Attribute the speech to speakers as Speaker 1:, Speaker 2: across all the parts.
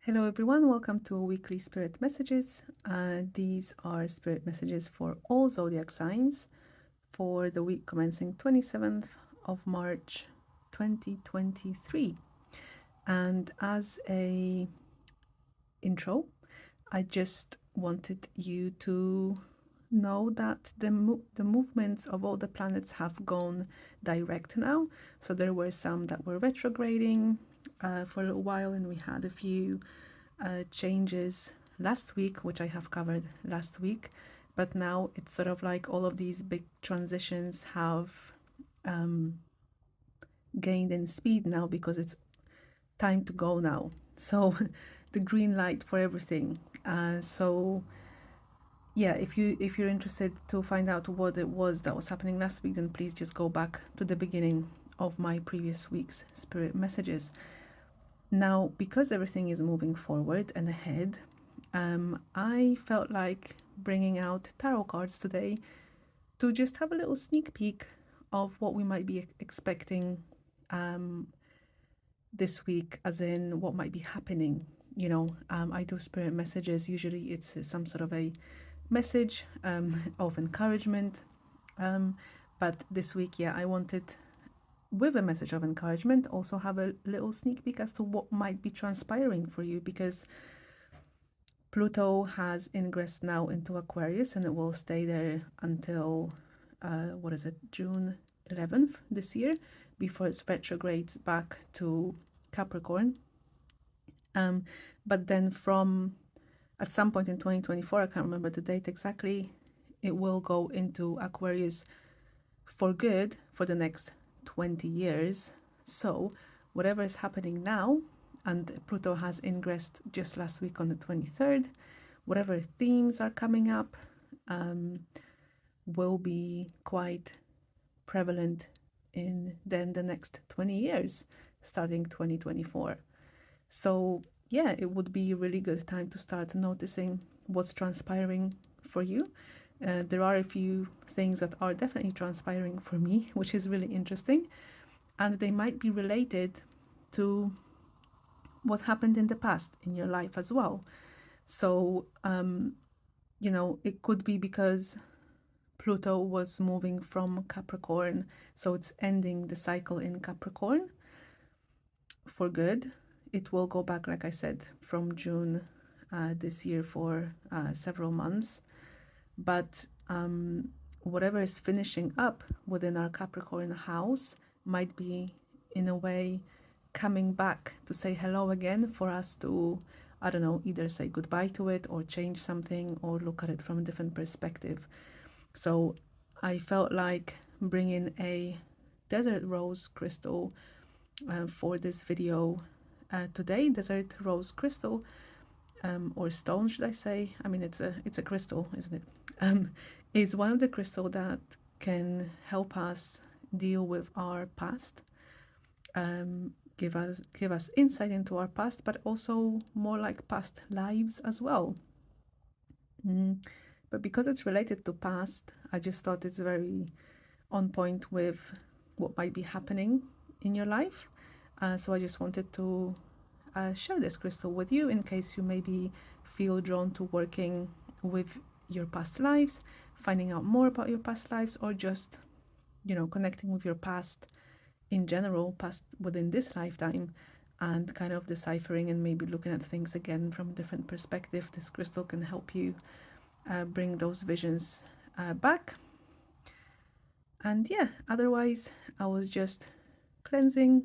Speaker 1: Hello everyone, welcome to weekly spirit messages. These are spirit messages for all zodiac signs for the week commencing 27th of March 2023. And as a intro, I just wanted you to know that the movements of all the planets have gone direct now. So there were some that were retrograding for a little while, and we had a few changes last week, which I have covered last week. But now it's sort of like all of these big transitions have gained in speed now because it's time to go now. So the green light for everything. So yeah, if you're interested to find out what it was that was happening last week, then please just go back to the beginning of my previous week's spirit messages. Now, because everything is moving forward and ahead, I felt like bringing out tarot cards today to just have a little sneak peek of what we might be expecting this week, as in what might be happening. I do spirit messages. Usually it's some sort of a message of encouragement. But this week, yeah, I wanted, with a message of encouragement, also have a little sneak peek as to what might be transpiring for you, because Pluto has ingressed now into Aquarius, and it will stay there until June 11th this year, before it retrogrades back to Capricorn. But then at some point in 2024, I can't remember the date exactly, it will go into Aquarius for good for the next 20 years. So whatever is happening now, and Pluto has ingressed just last week on the 23rd, whatever themes are coming up will be quite prevalent in then the next 20 years, starting 2024. So yeah, it would be a really good time to start noticing what's transpiring for you. There are a few things that are definitely transpiring for me, which is really interesting, and they might be related to what happened in the past in your life as well. So, it could be because Pluto was moving from Capricorn, so it's ending the cycle in Capricorn for good. It will go back, like I said, from June this year for several months. But whatever is finishing up within our Capricorn house might be, in a way, coming back to say hello again, for us to, I don't know, either say goodbye to it or change something or look at it from a different perspective. So I felt like bringing a desert rose crystal for this video today. Desert rose crystal, or stone, should I say? I mean, it's a crystal, isn't it? Is one of the crystals that can help us deal with our past, give us insight into our past, but also more like past lives as well. But because it's related to past, I just thought it's very on point with what might be happening in your life. So I just wanted to share this crystal with you, in case you maybe feel drawn to working with your past lives, finding out more about your past lives, or just, connecting with your past in general, past within this lifetime, and kind of deciphering and maybe looking at things again from a different perspective. This crystal can help you bring those visions back. And yeah, otherwise I was just cleansing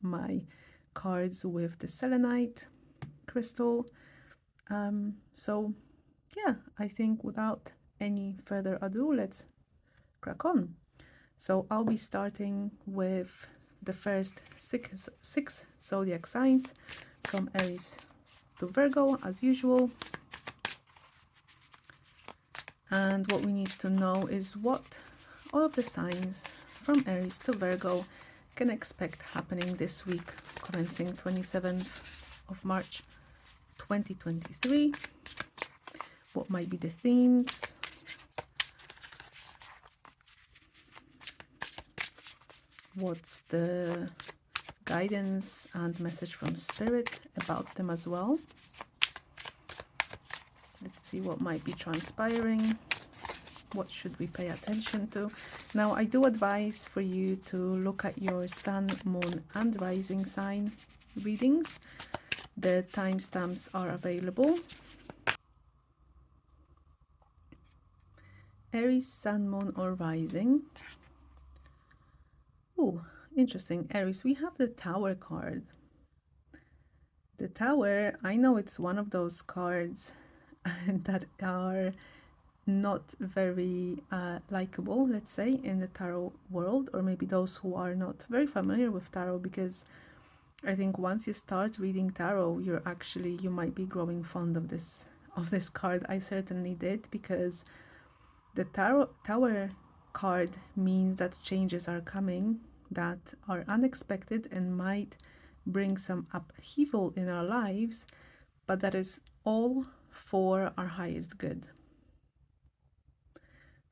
Speaker 1: my cards with the selenite crystal. So yeah, I think without any further ado, let's crack on. So I'll be starting with the first six zodiac signs, from Aries to Virgo, as usual. And what we need to know is what all of the signs from Aries to Virgo can expect happening this week, commencing 27th of March 2023. What might be the themes? What's the guidance and message from Spirit about them as well. Let's see what might be transpiring. What should we pay attention to? Now, I do advise for you to look at your sun, moon, and rising sign readings. The timestamps are available. Aries, sun, moon, or rising. Oh, interesting. Aries, we have the Tower card. The Tower, I know it's one of those cards that are not very likable, let's say, in the tarot world, or maybe those who are not very familiar with tarot, because I think once you start reading tarot, you might be growing fond of this card. I certainly did, because the Tower card means that changes are coming that are unexpected and might bring some upheaval in our lives, but that is all for our highest good.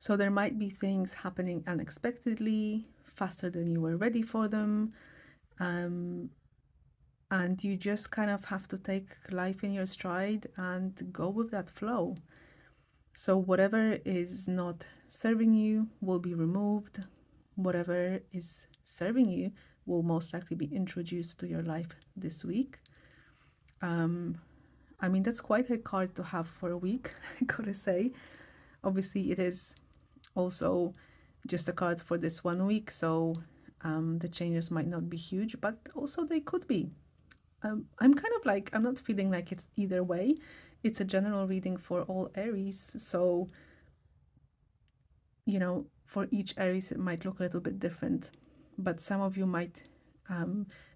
Speaker 1: So there might be things happening unexpectedly, faster than you were ready for them, and you just kind of have to take life in your stride and go with that flow. So whatever is not serving you will be removed. Whatever is serving you will most likely be introduced to your life this week. I mean, that's quite a card to have for a week, I gotta say. Obviously, it is also just a card for this 1 week, so the changes might not be huge, but also they could be. I'm kind of like, I'm not feeling like it's either way. It's a general reading for all Aries, so, you know, for each Aries it might look a little bit different, but some of you might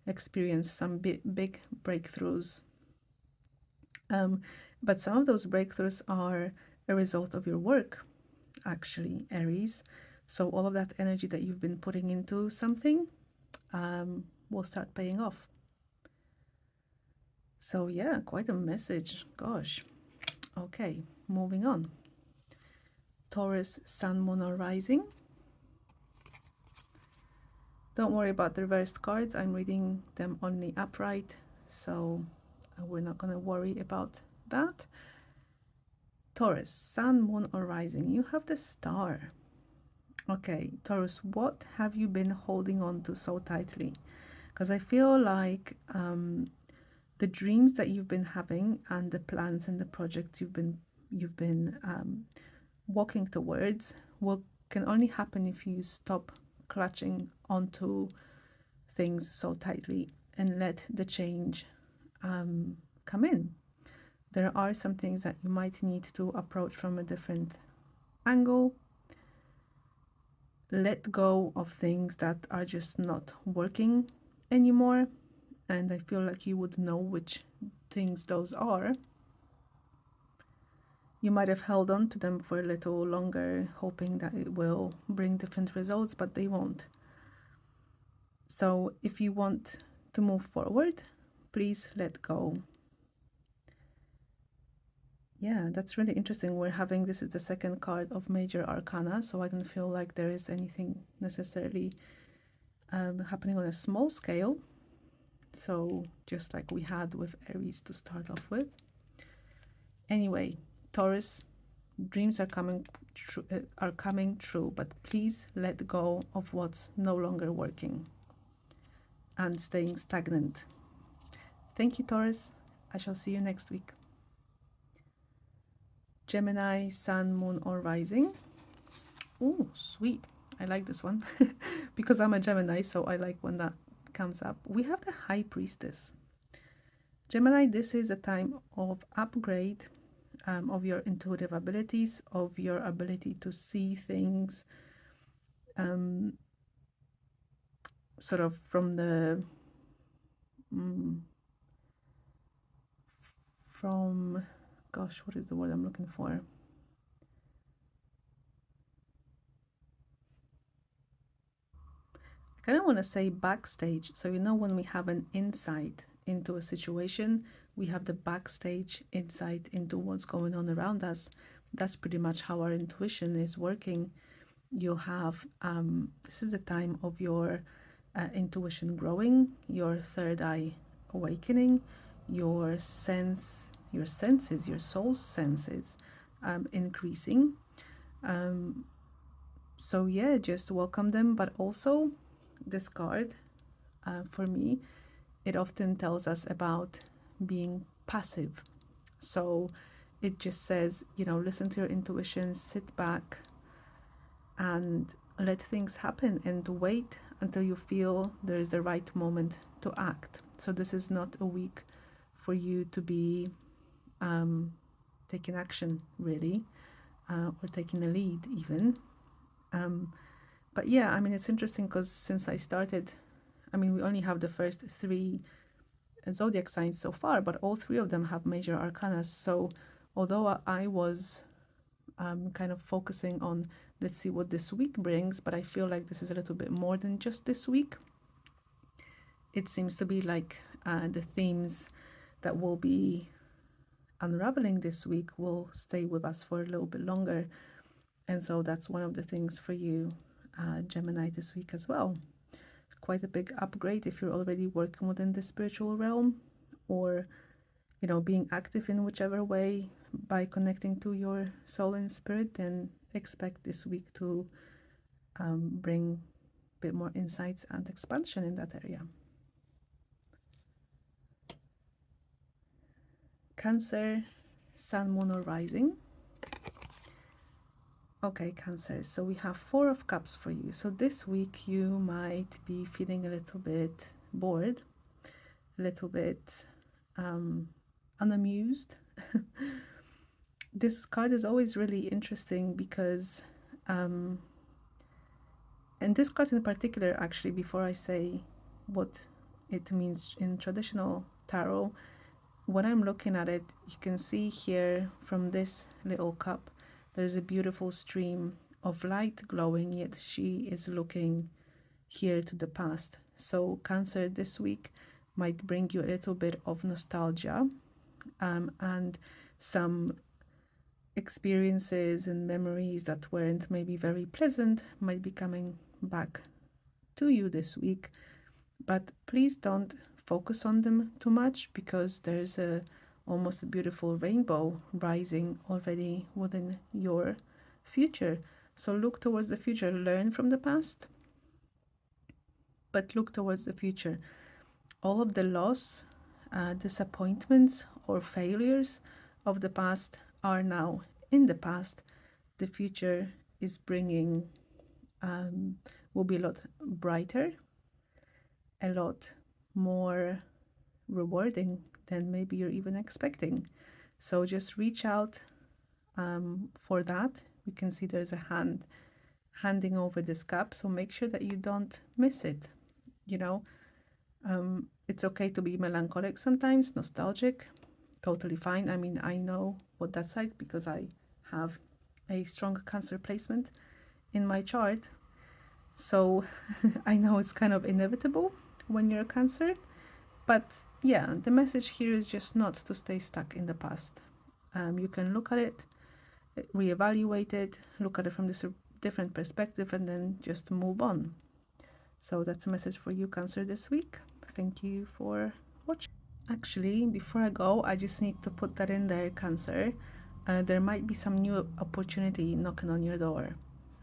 Speaker 1: experience some big breakthroughs. But some of those breakthroughs are a result of your work, actually, Aries. So all of that energy that you've been putting into something will start paying off. So yeah, quite a message. Gosh. Okay, moving on. Taurus, sun, moon, or rising. Don't worry about the reversed cards. I'm reading them only upright, so we're not going to worry about that. Taurus, sun, moon, or rising. You have the Star. Okay, Taurus, what have you been holding on to so tightly? Because I feel like the dreams that you've been having and the plans and the projects you've been walking towards can only happen if you stop clutching onto things so tightly and let the change come in. There are some things that you might need to approach from a different angle. Let go of things that are just not working anymore, and I feel like you would know which things those are. You might have held on to them for a little longer, hoping that it will bring different results, but they won't. So if you want to move forward, please let go. Yeah, that's really interesting. This is the second card of Major Arcana, so I don't feel like there is anything necessarily happening on a small scale. So just like we had with Aries to start off with. Anyway, Taurus, dreams are coming true, but please let go of what's no longer working and staying stagnant. Thank you, Taurus. I shall see you next week. Gemini, sun, moon, or rising. Oh, sweet. I like this one because I'm a Gemini, so I like when that comes up. We have the High Priestess. Gemini, this is a time of upgrade of your intuitive abilities, of your ability to see things sort of from the gosh, what is the word I'm looking for? I kind of want to say backstage. So, you know, when we have an insight into a situation, we have the backstage insight into what's going on around us. That's pretty much how our intuition is working. You'll have, this is the time of your intuition growing, your third eye awakening, your senses, your soul's senses increasing. So yeah, just welcome them. But also this card, for me, it often tells us about being passive. So it just says, listen to your intuition, sit back and let things happen and wait until you feel there is the right moment to act. So this is not a week for you to be taking action, really, or taking a lead even. But yeah, I mean, it's interesting because since I started, I mean, we only have the first 3 zodiac signs so far, but all 3 of them have major arcana. So although I was kind of focusing on, let's see what this week brings, but I feel like this is a little bit more than just this week. It seems to be like the themes that will be unraveling this week will stay with us for a little bit longer. And so that's one of the things for you, Gemini, this week as well. Quite a big upgrade if you're already working within the spiritual realm, or being active in whichever way by connecting to your soul and spirit. Then expect this week to bring a bit more insights and expansion in that area. Cancer, Sun, Moon, or Rising. Okay, Cancer, so we have 4 of Cups for you. So this week you might be feeling a little bit bored, a little bit unamused. This card is always really interesting because, and this card in particular, actually, before I say what it means in traditional tarot, when I'm looking at it, you can see here from this little cup, there's a beautiful stream of light glowing, yet she is looking here to the past. So Cancer this week might bring you a little bit of nostalgia, and some experiences and memories that weren't maybe very pleasant might be coming back to you this week. But please don't focus on them too much, because there's almost a beautiful rainbow rising already within your future. So look towards the future, learn from the past, but look towards the future. All of the loss, disappointments, or failures of the past are now in the past. The future is bringing, will be a lot brighter, a lot more rewarding than maybe you're even expecting. So just reach out for that. We can see there's a hand handing over this cup, so make sure that you don't miss it. It's okay to be melancholic sometimes, nostalgic, totally fine. I mean, I know what that's like because I have a strong Cancer placement in my chart. So I know it's kind of inevitable when you're a Cancer. But yeah, the message here is just not to stay stuck in the past. You can look at it, reevaluate it, look at it from this different perspective, and then just move on. So that's a message for you, Cancer, this week. Thank you for watching. Actually, before I go, I just need to put that in there, Cancer. There might be some new opportunity knocking on your door.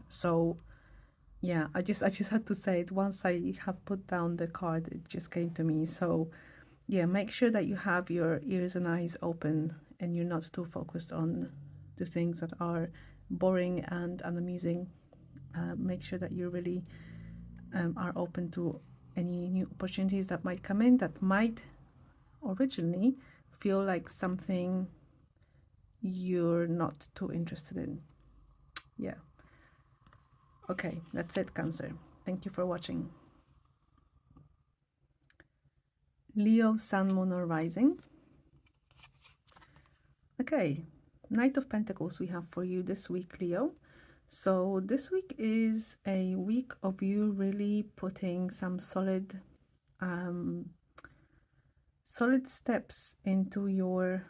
Speaker 1: So yeah, I just had to say it. Once I have put down the card, it just came to me. So yeah, make sure that you have your ears and eyes open and you're not too focused on the things that are boring and unamusing. Make sure that you really are open to any new opportunities that might come in that might originally feel like something you're not too interested in. Yeah. Okay, that's it, Cancer. Thank you for watching. Leo, Sun, Moon, or Rising. Okay, Knight of Pentacles we have for you this week, Leo. So this week is a week of you really putting some solid steps into your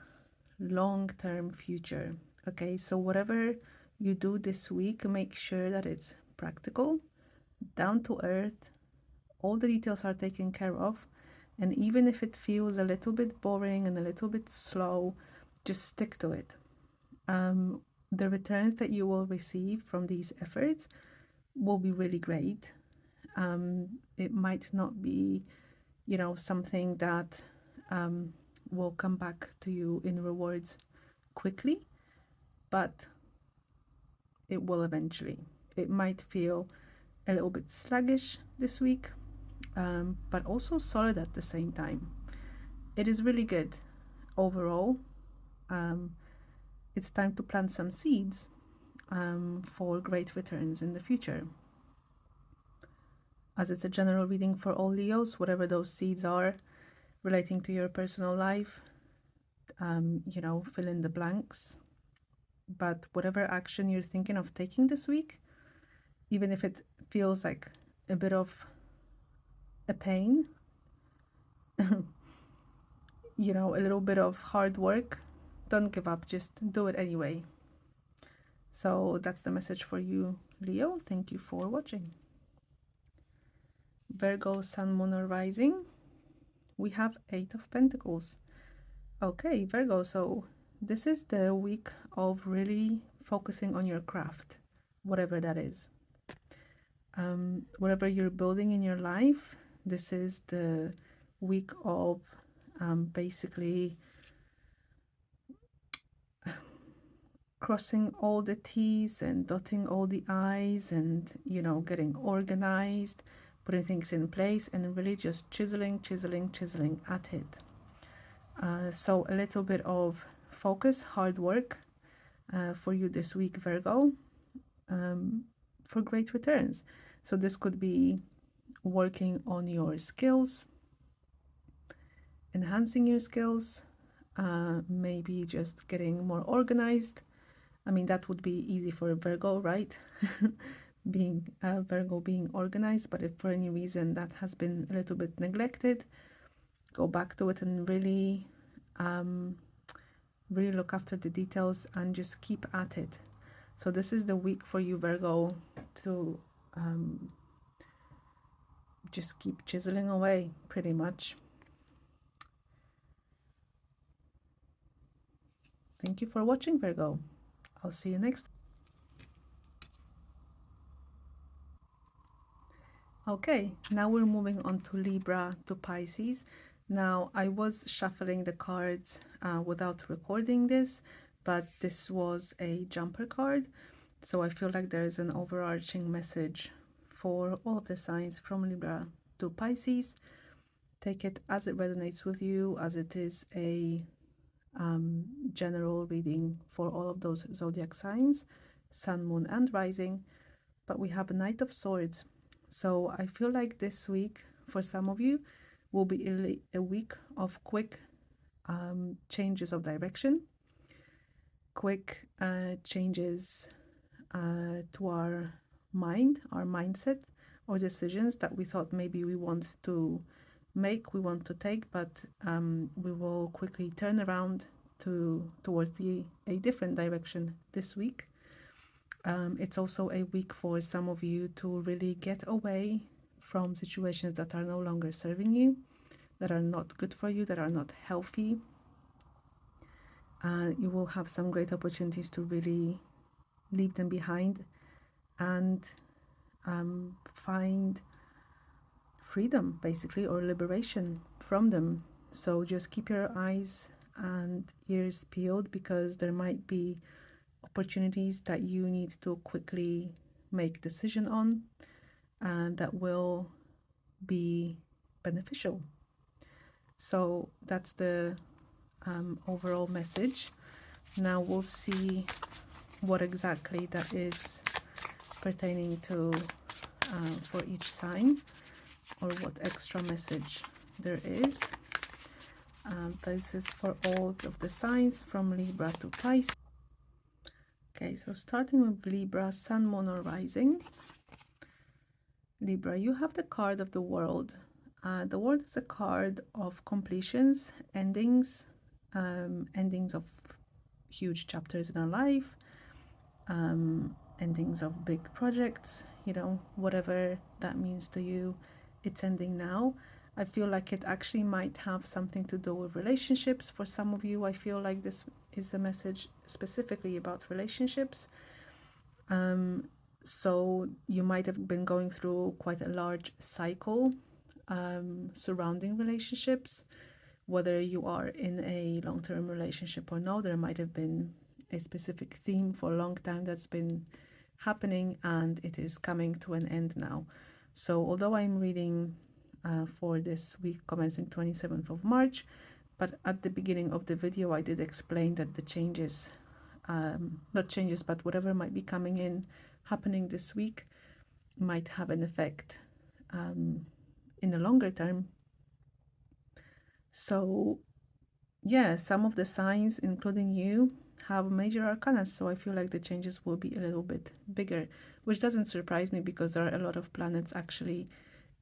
Speaker 1: long-term future. Okay, so whatever you do this week, make sure that it's practical, down to earth, all the details are taken care of. And even if it feels a little bit boring and a little bit slow, just stick to it. The returns that you will receive from these efforts will be really great. It might not be, you know, something that will come back to you in rewards quickly, but it will eventually. It might feel a little bit sluggish this week, but also solid at the same time. It is really good overall. It's time to plant some seeds for great returns in the future. As it's a general reading for all Leos, whatever those seeds are relating to your personal life, you know, fill in the blanks. But whatever action you're thinking of taking this week, even if it feels like a bit of a pain, you know, a little bit of hard work, don't give up, just do it anyway. So that's the message for you, Leo. Thank you for watching. Virgo, Sun, Moon, or Rising. We have 8 of Pentacles. Okay, Virgo, so this is the week of really focusing on your craft, whatever that is. Whatever you're building in your life, this is the week of basically crossing all the T's and dotting all the I's and, you know, getting organized, putting things in place, and really just chiseling at it. So a little bit of focus, hard work for you this week, Virgo, for great returns. So this could be working on your skills, enhancing your skills, maybe just getting more organized. I mean, that would be easy for a Virgo, right? Being Virgo, being organized. But if for any reason that has been a little bit neglected, go back to it and really really look after the details and just keep at it. So this is the week for you, Virgo, to just keep chiseling away, pretty much. Thank you for watching, Virgo. I'll see you next time. Okay, now we're moving on to Libra, to Pisces. Now, I was shuffling the cards without recording this, but this was a jumper card. So I feel like there is an overarching message for all of the signs from Libra to Pisces. Take it as it resonates with you, as it is a general reading for all of those zodiac signs, Sun, Moon, and Rising. But we have a Knight of Swords. So I feel like this week, for some of you, will be a week of quick changes of direction, quick changes to our mind, our mindset, or decisions that we thought maybe we want to make, we want to take, but we will quickly turn around towards a different direction this week. It's also a week for some of you to really get away from situations that are no longer serving you, that are not good for you, that are not healthy. You will have some great opportunities to really leave them behind and find freedom, basically, or liberation from them. So just keep your eyes and ears peeled, because there might be opportunities that you need to quickly make decision on, and that will be beneficial. So that's the overall message. Now we'll see what exactly that is pertaining to for each sign, or what extra message there is. This is for all of the signs from Libra to Pisces. Okay, so starting with Libra, Sun, Moon, or Rising. Libra, you have the card of the World. The World is a card of completions, endings, endings of huge chapters in our life, endings of big projects, you know, whatever that means to you. it's ending now. I feel like it actually might have something to do with relationships. For some of you, I feel like this is a message specifically about relationships. So you might have been going through quite a large cycle surrounding relationships. Whether you are in a long-term relationship or no, there might have been a specific theme for a long time that's been happening, and it is coming to an end now. So although I'm reading for this week commencing 27th of March, but at the beginning of the video I did explain that the changes, not changes, but whatever might be coming in, happening this week, might have an effect in the longer term. So yeah, some of the signs, including you, have major arcana, so I feel like the changes will be a little bit bigger, which doesn't surprise me because there are a lot of planets actually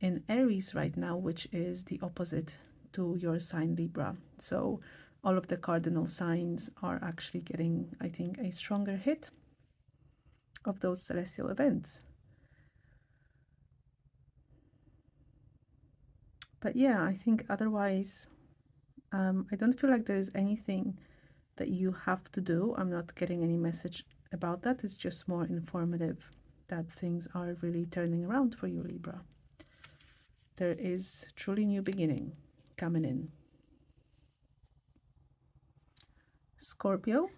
Speaker 1: in Aries right now, which is the opposite to your sign Libra. So all of the cardinal signs are actually getting, I think, a stronger hit of those celestial events. But yeah, I think otherwise, I don't feel like there's anything that you have to do. I'm not getting any message about that. It's just more informative that things are really turning around for you, Libra. There is truly new beginning coming in. Scorpio,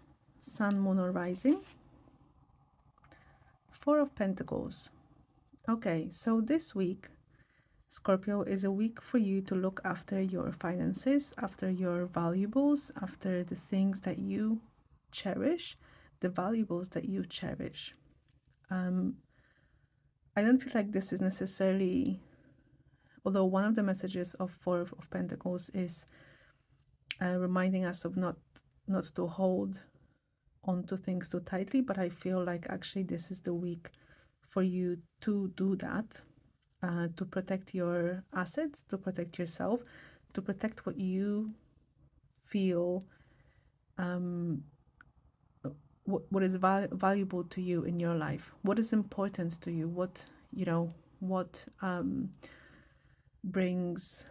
Speaker 1: Sun, Moon, or Rising. Four of Pentacles. Okay, so this week, Scorpio, is a week for you to look after your finances, after your valuables, after the things that you cherish, the valuables that you cherish. I don't feel like this is necessarily, although one of the messages of Four of Pentacles is reminding us of not to hold on to things too tightly, but I feel like actually this is the week for you to do that, to protect your assets, to protect yourself, to protect what you feel, what is valuable to you in your life, what is important to you, what, you know, what brings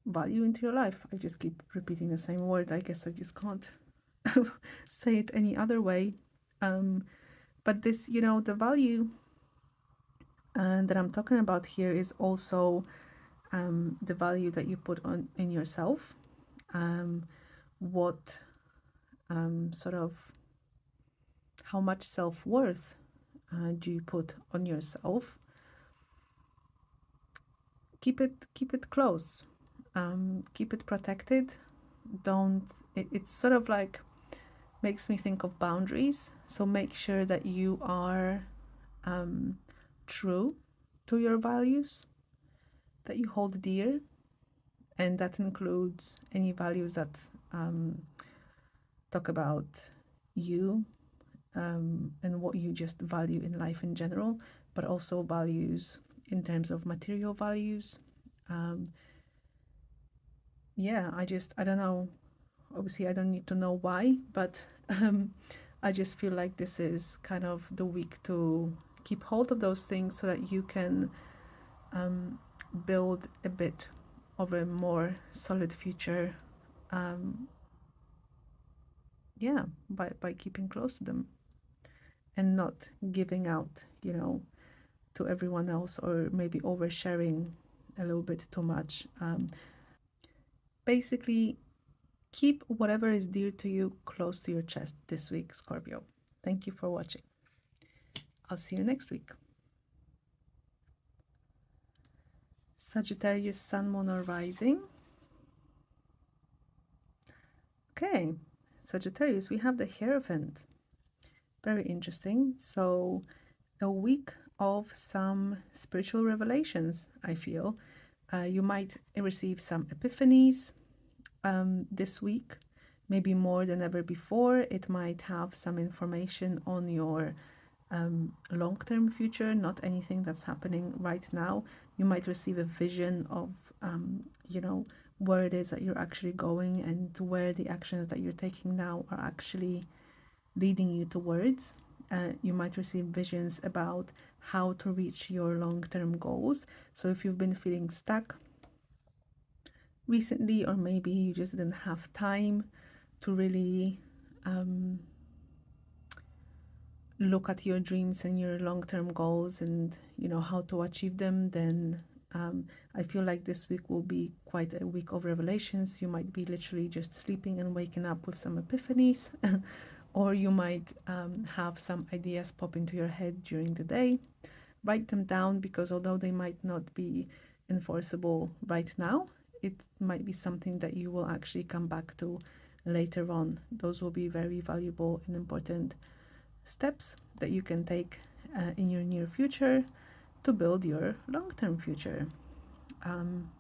Speaker 1: value into your life. I just keep repeating the same word. I guess I just can't say it any other way. But this, you know, the value that I'm talking about here is also the value that you put on in yourself. What sort of, how much self-worth do you put on yourself? Keep it close. Keep it protected. Don't, it's sort of like, makes me think of boundaries. So make sure that you are true to your values that you hold dear, and that includes any values that talk about you and what you just value in life in general, but also values in terms of material values. Yeah, I don't know. Obviously, I don't need to know why, but I just feel like this is kind of the week to keep hold of those things so that you can build a bit of a more solid future. Yeah, by keeping close to them and not giving out, you know, to everyone else, or maybe oversharing a little bit too much. Basically, keep whatever is dear to you close to your chest this week, Scorpio. Thank you for watching. I'll see you next week. Sagittarius, Sun, Moon, or Rising. Okay, Sagittarius, we have the Hierophant. Very interesting. So a week of some spiritual revelations, I feel. You might receive some epiphanies this week, maybe more than ever before. It might have some information on your long-term future, not anything that's happening right now. You might receive a vision of, you know, where it is that you're actually going and where the actions that you're taking now are actually leading you towards. You might receive visions about how to reach your long-term goals. So if you've been feeling stuck recently, or maybe you just didn't have time to really look at your dreams and your long-term goals and how to achieve them, then I feel like this week will be quite a week of revelations. You might be literally just sleeping and waking up with some epiphanies or you might have some ideas pop into your head during the day. Write them down, because although they might not be enforceable right now, it might be something that you will actually come back to later on. Those will be very valuable and important steps that you can take in your near future to build your long-term future.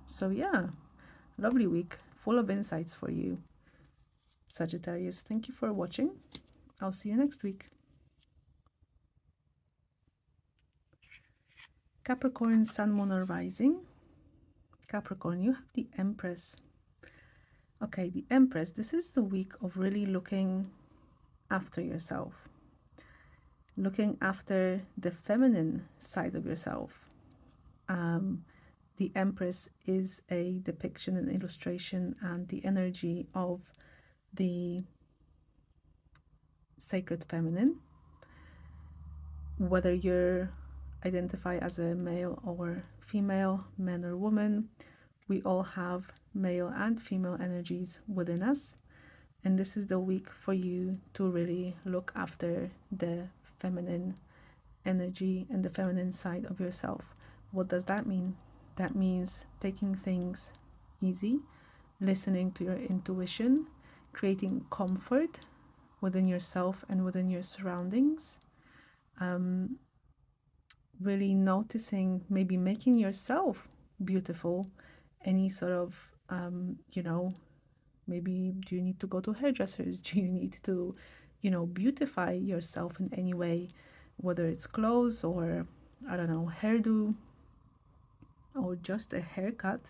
Speaker 1: So yeah, lovely week full of insights for you, Sagittarius. Thank you for watching. I'll see you next week. Capricorn, Sun, Moon, or Rising. Capricorn, you have the Empress. Okay, the Empress, this is the week of really looking after yourself, looking after the feminine side of yourself. The Empress is a depiction and illustration and the energy of the sacred feminine. Whether you identify as a male or female, man or woman, we all have male and female energies within us. And this is the week for you to really look after the feminine energy and the feminine side of yourself. What does that mean? That means taking things easy, listening to your intuition, creating comfort within yourself and within your surroundings, really noticing, maybe making yourself beautiful. Any sort of, maybe do you need to go to hairdressers? Do you need to, beautify yourself in any way, whether it's clothes or, I don't know, hairdo or just a haircut?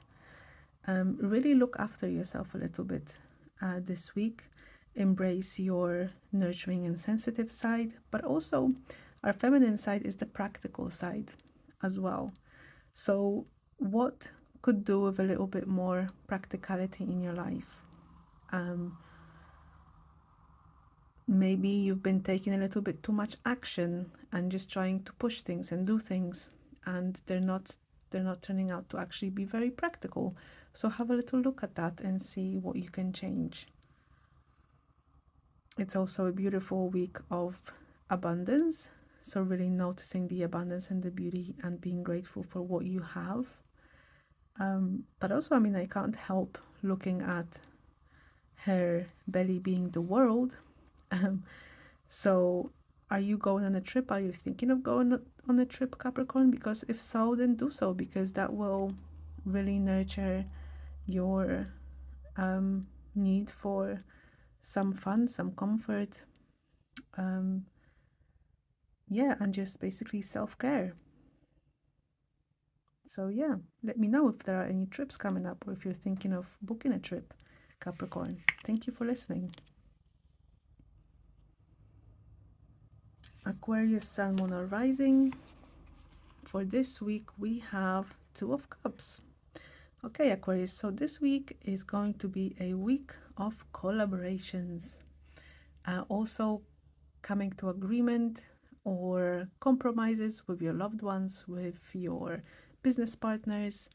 Speaker 1: Really look after yourself a little bit this week. Embrace your nurturing and sensitive side, but also our feminine side is the practical side as well. So what could do with a little bit more practicality in your life? Maybe you've been taking a little bit too much action and just trying to push things and do things, and they're not turning out to actually be very practical. So have a little look at that and see what you can change. It's also a beautiful week of abundance. So really noticing the abundance and the beauty and being grateful for what you have. But also, I can't help looking at her belly being the world. So are you going on a trip? Are you thinking of going on a trip, Capricorn? Because if so, then do so, because that will really nurture your need for some fun, some comfort, and just basically self-care. So yeah, let me know if there are any trips coming up, or if you're thinking of booking a trip, Capricorn. Thank you for listening. Aquarius, Sun, Moon, or Rising. For this week, we have Two of Cups. Okay, Aquarius, so this week is going to be a week of collaborations. Also coming to agreement or compromises with your loved ones, with your business partners,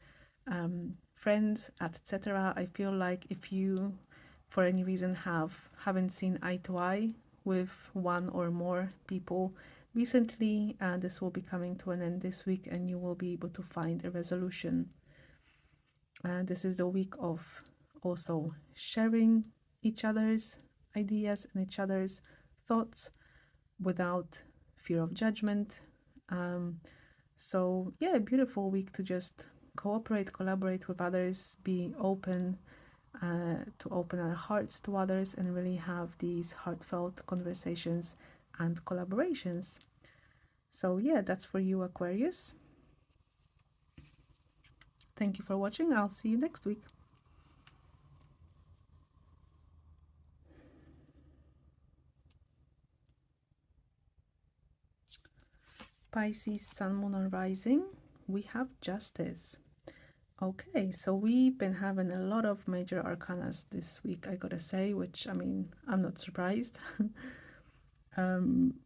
Speaker 1: friends, etc. I feel like if you, for any reason, haven't seen eye to eye with one or more people recently, this will be coming to an end this week, and you will be able to find a resolution. This is the week of also sharing each other's ideas and each other's thoughts without fear of judgment. So yeah, a beautiful week to just cooperate, collaborate with others, be open, to open our hearts to others and really have these heartfelt conversations and collaborations. So yeah, that's for you, Aquarius. Thank you for watching. I'll see you next week. Pisces, Sun, Moon, and Rising, we have Justice. Okay, so we've been having a lot of major arcanas this week, I gotta say, which, I mean, I'm not surprised.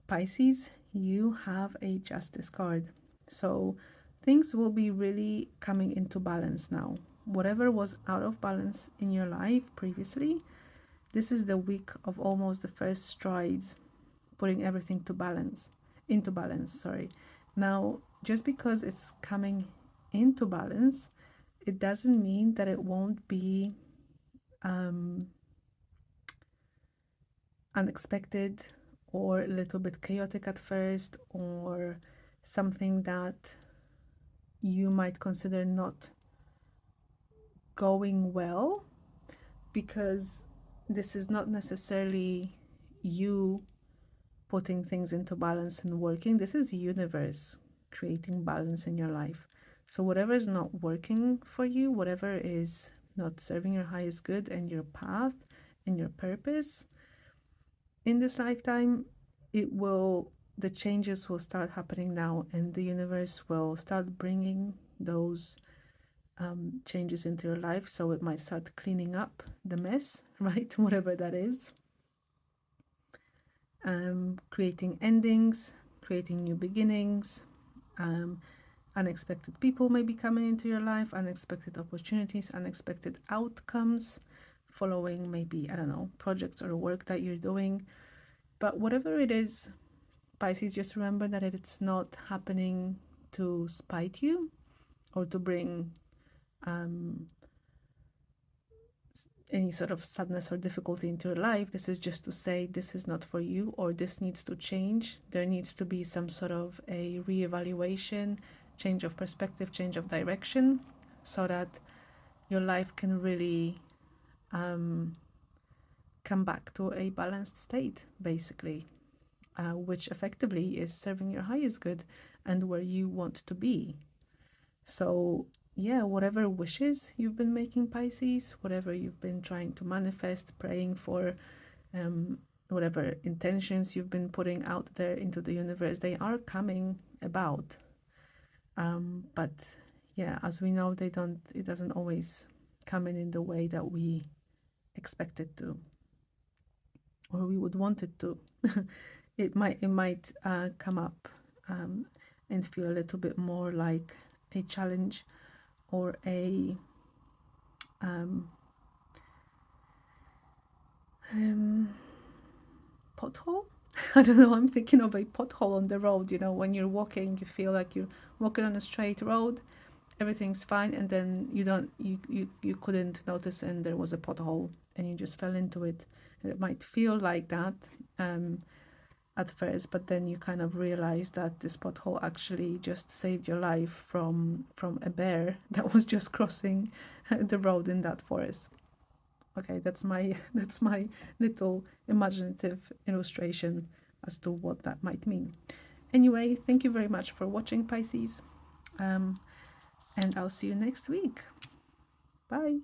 Speaker 1: Pisces, you have a Justice card. So things will be really coming into balance now. Whatever was out of balance in your life previously, this is the week of almost the first strides, putting everything into balance, sorry. Now, just because it's coming into balance, it doesn't mean that it won't be unexpected or a little bit chaotic at first, or something that you might consider not going well, because this is not necessarily you putting things into balance and working. This is universe creating balance in your life. So whatever is not working for you, whatever is not serving your highest good and your path and your purpose in this lifetime, the changes will start happening now, and the universe will start bringing those changes into your life. So it might start cleaning up the mess, right? Whatever that is. Creating endings, creating new beginnings. Unexpected people may be coming into your life, unexpected opportunities, unexpected outcomes, following maybe, I don't know, projects or work that you're doing. But whatever it is, Pisces, just remember that it's not happening to spite you or to bring any sort of sadness or difficulty into your life. This is just to say this is not for you, or this needs to change. There needs to be some sort of a reevaluation, change of perspective, change of direction, so that your life can really come back to a balanced state, basically, which effectively is serving your highest good and where you want to be. So yeah, whatever wishes you've been making, Pisces, whatever you've been trying to manifest, praying for, whatever intentions you've been putting out there into the universe, they are coming about. But yeah, as we know, it doesn't always come in the way that we expect it to, or we would want it to. It might come up and feel a little bit more like a challenge or a pothole. I don't know, I'm thinking of a pothole on the road. You know, when you're walking, you feel like you're walking on a straight road, everything's fine, and then you couldn't notice and there was a pothole and you just fell into it. And it might feel like that at first, but then you kind of realize that this pothole actually just saved your life from a bear that was just crossing the road in that forest. Okay, that's my little imaginative illustration as to what that might mean. Anyway, thank you very much for watching, Pisces, and I'll see you next week. Bye.